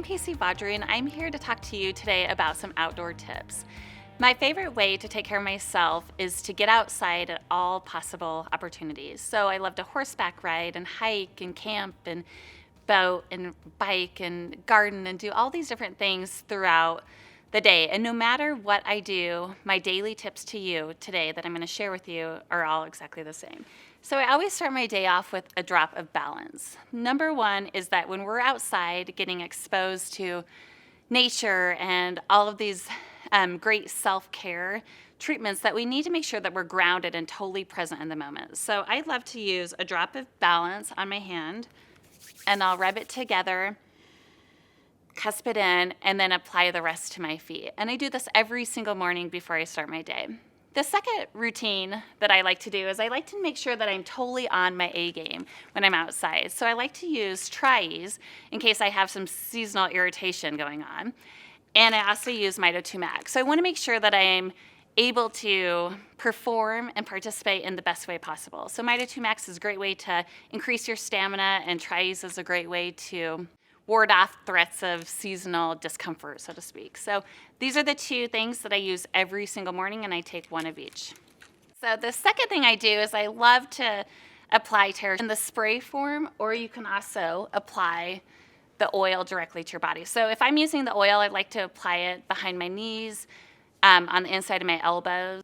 Casey Vaudry, and I'm here to talk to you today about some outdoor tips. My favorite way to take care of myself is to get outside at all possible opportunities. So I love to horseback ride and hike and camp and boat and bike and garden and do all these different things throughout the day. And no matter what I do, my daily tips to you today that I'm going to share with you are all exactly the same. So I always start my day off with a drop of balance. Number one is that when we're outside getting exposed to nature and all of these great self-care treatments, that we need to make sure that we're grounded and totally present in the moment. So I love to use a drop of balance on my hand, and I'll rub it together, cusp it in, and then apply the rest to my feet. And I do this every single morning before I start my day. The second routine that I like to do is I like to make sure that I'm totally on my A game when I'm outside. So I like to use Tri-Ease in case I have some seasonal irritation going on. And I also use Mito 2 Max. So I want to make sure that I'm able to perform and participate in the best way possible. So Mito 2 Max is a great way to increase your stamina, and Tri-Ease is a great way to ward off threats of seasonal discomfort, so to speak. So these are the two things that I use every single morning, and I take one of each. So the second thing I do is I love to apply Terra in the spray form, or you can also apply the oil directly to your body. So if I'm using the oil, I like to apply it behind my knees, on the inside of my elbows.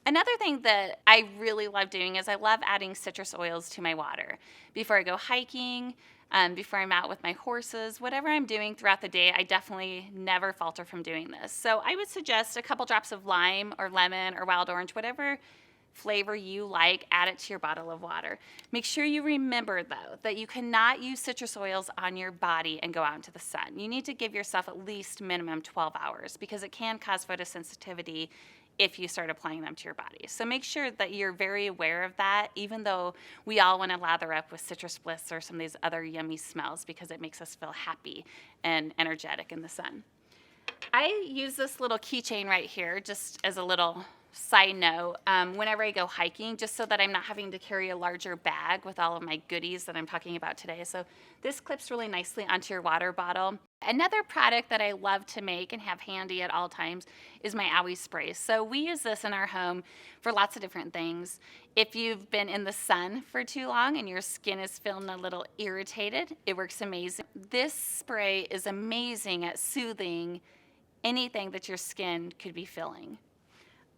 Another thing that I really love doing is I love adding citrus oils to my water. Before I go hiking, before I'm out with my horses, whatever I'm doing throughout the day, I definitely never falter from doing this. So I would suggest a couple drops of lime or lemon or wild orange, whatever flavor you like, add it to your bottle of water. Make sure you remember, though, that you cannot use citrus oils on your body and go out into the sun. You need to give yourself at least minimum 12 hours because it can cause photosensitivity if you start applying them to your body. So make sure that you're very aware of that, even though we all want to lather up with Citrus Bliss or some of these other yummy smells because it makes us feel happy and energetic in the sun. I use this little keychain right here just as a little side note whenever I go hiking, just so that I'm not having to carry a larger bag with all of my goodies that I'm talking about today. So this clips really nicely onto your water bottle. Another product that I love to make and have handy at all times is my Owie spray. So we use this in our home for lots of different things. If you've been in the sun for too long and your skin is feeling a little irritated, it works amazing. This spray is amazing at soothing anything that your skin could be feeling.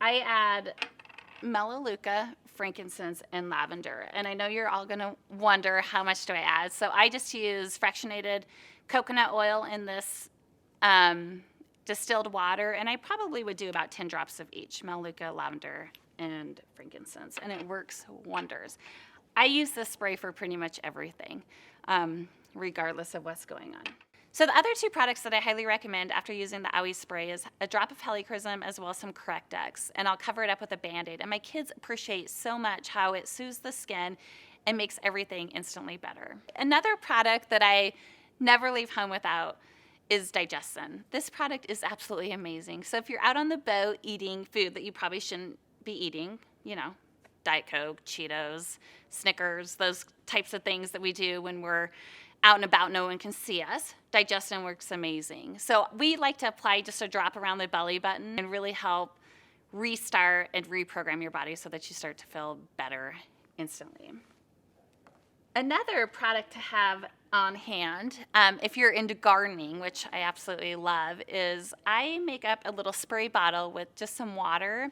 I add Melaleuca, frankincense, and lavender. And I know you're all going to wonder, how much do I add? So I just use fractionated coconut oil in this distilled water, and I probably would do about 10 drops of each, Melaleuca, lavender, and frankincense, and it works wonders. I use this spray for pretty much everything, regardless of what's going on. So the other two products that I highly recommend after using the Owie spray is a drop of helichrysum as well as some Correct-X, and I'll cover it up with a Band-Aid. And my kids appreciate so much how it soothes the skin and makes everything instantly better. Another product that I never leave home without is Digestin. This product is absolutely amazing. So if you're out on the boat eating food that you probably shouldn't be eating, you know, Diet Coke, Cheetos, Snickers, those types of things that we do when we're out and about, no one can see us, Digestin works amazing. So we like to apply just a drop around the belly button and really help restart and reprogram your body so that you start to feel better instantly. Another product to have on hand, if you're into gardening, which I absolutely love, is I make up a little spray bottle with just some water,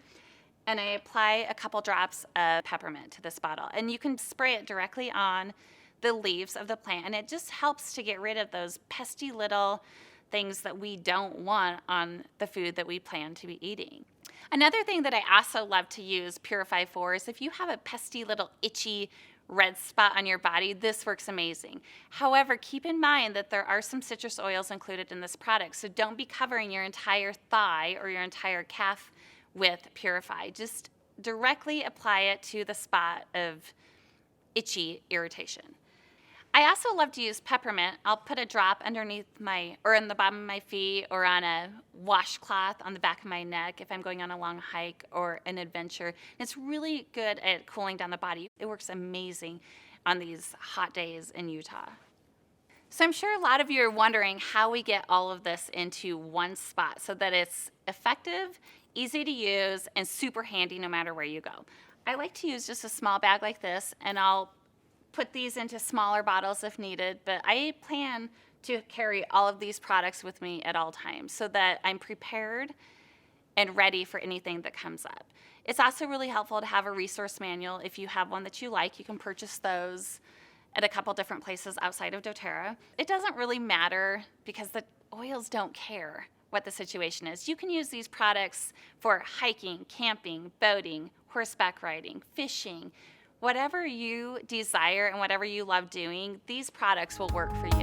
and I apply a couple drops of peppermint to this bottle. And you can spray it directly on the leaves of the plant, and it just helps to get rid of those pesky little things that we don't want on the food that we plan to be eating. Another thing that I also love to use Purify for is if you have a pesky little itchy red spot on your body, this works amazing. However, keep in mind that there are some citrus oils included in this product, so don't be covering your entire thigh or your entire calf with Purify. Just directly apply it to the spot of itchy irritation. I also love to use peppermint. I'll put a drop underneath or in the bottom of my feet, or on a washcloth on the back of my neck if I'm going on a long hike or an adventure. And it's really good at cooling down the body. It works amazing on these hot days in Utah. So I'm sure a lot of you are wondering how we get all of this into one spot so that it's effective, easy to use, and super handy no matter where you go. I like to use just a small bag like this, and I'll put these into smaller bottles if needed, but I plan to carry all of these products with me at all times so that I'm prepared and ready for anything that comes up. It's also really helpful to have a resource manual. If you have one that you like, you can purchase those at a couple different places outside of doTERRA. It doesn't really matter because the oils don't care what the situation is. You can use these products for hiking, camping, boating, horseback riding, fishing. Whatever you desire and whatever you love doing, these products will work for you.